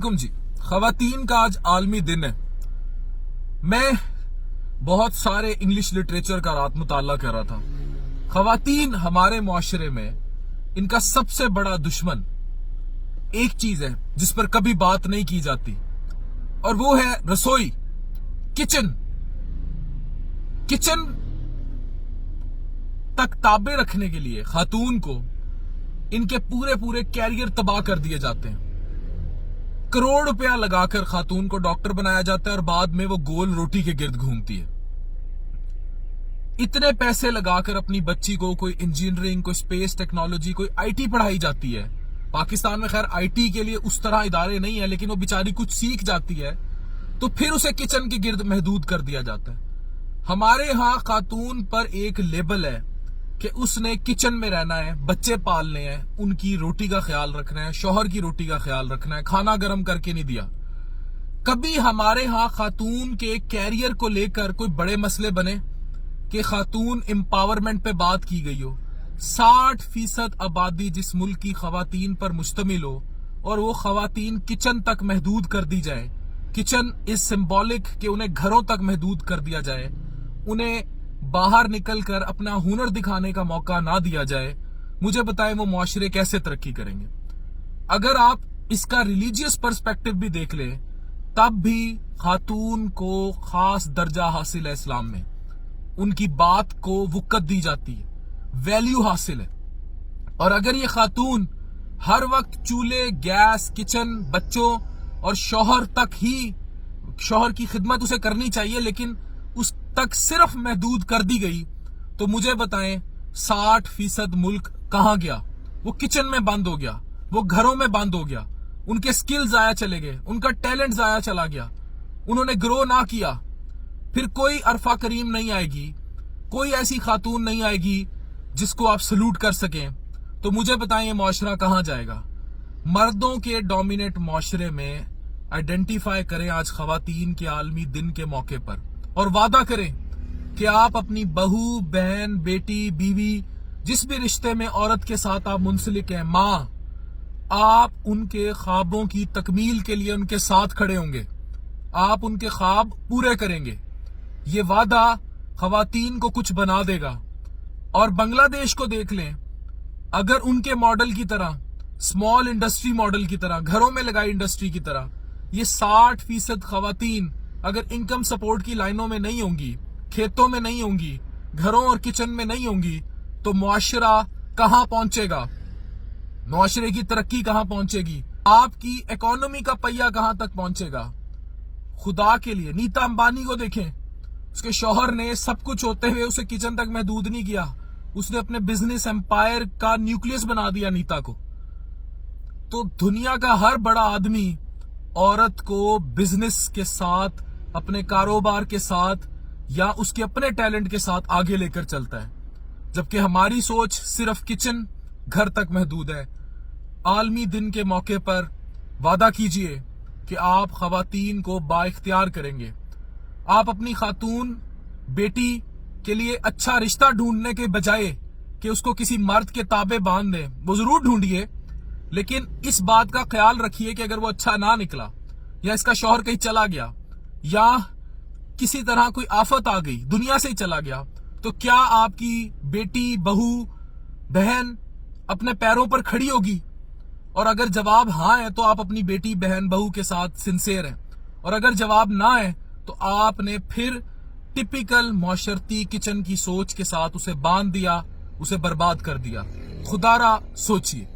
वालेकुम जी। खवातीन का आज आलमी दिन है। मैं बहुत सारे इंग्लिश लिटरेचर का रात मुताला कर रहा था। खवातीन हमारे मुआशरे में इनका सबसे बड़ा दुश्मन एक चीज है जिस पर कभी बात नहीं की जाती, और वो है रसोई, किचन। किचन तक ताबे रखने के लिए खातून को इनके पूरे पूरे कैरियर तबाह कर दिए जाते हैं। करोड़ रुपया लगाकर खातून को डॉक्टर बनाया जाता है और बाद में वो गोल रोटी के गिर्द घूमती है। इतने पैसे लगाकर अपनी बच्ची को कोई इंजीनियरिंग, कोई स्पेस टेक्नोलॉजी, कोई आईटी पढ़ाई जाती है। पाकिस्तान में खैर आईटी के लिए उस तरह इदारे नहीं है, लेकिन वो बेचारी कुछ सीख जाती है तो फिर उसे किचन के गिर्द महदूद कर दिया जाता है। हमारे यहाँ खातून पर एक लेबल है कि उसने किचन में रहना है, बच्चे पालने हैं, उनकी रोटी का ख्याल रखना है, शौहर की रोटी का ख्याल रखना है, खाना गर्म करके नहीं दिया। कभी हमारे यहाँ खातून के कैरियर को लेकर कोई बड़े मसले बने कि खातून एम्पावरमेंट पे बात की गई हो। 60% आबादी जिस मुल्क की खवातीन पर मुश्तमिल हो और वो खवातीन किचन तक महदूद कर दी जाए। किचन इज सिंबॉलिक कि उन्हें घरों तक महदूद कर दिया जाए, उन्हें बाहर निकलकर अपना हुनर दिखाने का मौका ना दिया जाए। मुझे बताएं वो मुआशरे कैसे तरक्की करेंगे। अगर आप इसका रिलीजियस पर्सपेक्टिव भी देख ले तब भी खातून को खास दर्जा हासिल है इस्लाम में। उनकी बात को वुक्कत दी जाती है, वैल्यू हासिल है। और अगर ये खातून हर वक्त चूल्हे, गैस, किचन, बच्चों और शौहर तक ही, शौहर की खिदमत उसे करनी चाहिए लेकिन उस तक सिर्फ महदूद कर दी गई, तो मुझे बताएं 60% मुल्क कहां गया? वो किचन में बंद हो गया, वो घरों में बंद हो गया, उनके स्किल जाया चले गए, उनका टैलेंट जाया चला गया, उन्होंने ग्रो ना किया। फिर कोई अरफा करीम नहीं आएगी, कोई ऐसी खातून नहीं आएगी जिसको आप सलूट कर सकें। तो मुझे बताएं ये मुआशरा कहां जाएगा? मर्दों के डोमिनेट मुआशरे में आइडेंटिफाई करें आज खवातीन के आलमी दिन के मौके पर और वादा करें कि आप अपनी बहू, बहन, बेटी, बीवी, जिस भी रिश्ते में औरत के साथ आप मुंसलिक हैं, माँ, आप उनके ख्वाबों की तकमील के लिए उनके साथ खड़े होंगे, आप उनके ख्वाब पूरे करेंगे। ये वादा खवातीन को कुछ बना देगा। और बांग्लादेश को देख लें, अगर उनके मॉडल की तरह, स्मॉल इंडस्ट्री मॉडल की तरह, घरों में लगाई इंडस्ट्री की तरह, ये 60% खवातीन अगर इनकम सपोर्ट की लाइनों में नहीं होंगी, खेतों में नहीं होंगी, घरों और किचन में नहीं होंगी, तो मुआशरा कहां पहुंचेगा? मुआशरे की तरक्की कहां पहुंचेगी? आपकी इकोनॉमी का पहिया कहां तक पहुंचेगा? खुदा के लिए नीता अंबानी को देखें, उसके शौहर ने सब कुछ होते हुए उसे किचन तक महदूद नहीं किया। उसने अपने बिजनेस एम्पायर का न्यूक्लियस बना दिया नीता को। तो दुनिया का हर बड़ा आदमी औरत को बिजनेस के साथ, अपने कारोबार के साथ या उसके अपने टैलेंट के साथ आगे लेकर चलता है, जबकि हमारी सोच सिर्फ किचन, घर तक महदूद है। आलमी दिन के मौके पर वादा कीजिए कि आप खवातीन को बाइख्तियार करेंगे। आप अपनी खातून, बेटी के लिए अच्छा रिश्ता ढूंढने के बजाय कि उसको किसी मर्द के ताबे बांध दें, वो जरूर ढूंढिए, लेकिन इस बात का ख्याल रखिए कि अगर वो अच्छा ना निकला या इसका शौहर कहीं चला गया या किसी तरह कोई आफत आ गई, दुनिया से ही चला गया, तो क्या आपकी बेटी, बहू, बहन अपने पैरों पर खड़ी होगी? और अगर जवाब हाँ है तो आप अपनी बेटी, बहन, बहू के साथ सिंसियर हैं, और अगर जवाब ना है तो आपने फिर टिपिकल मुआशरती किचन की सोच के साथ उसे बांध दिया, उसे बर्बाद कर दिया। खुदारा सोचिए।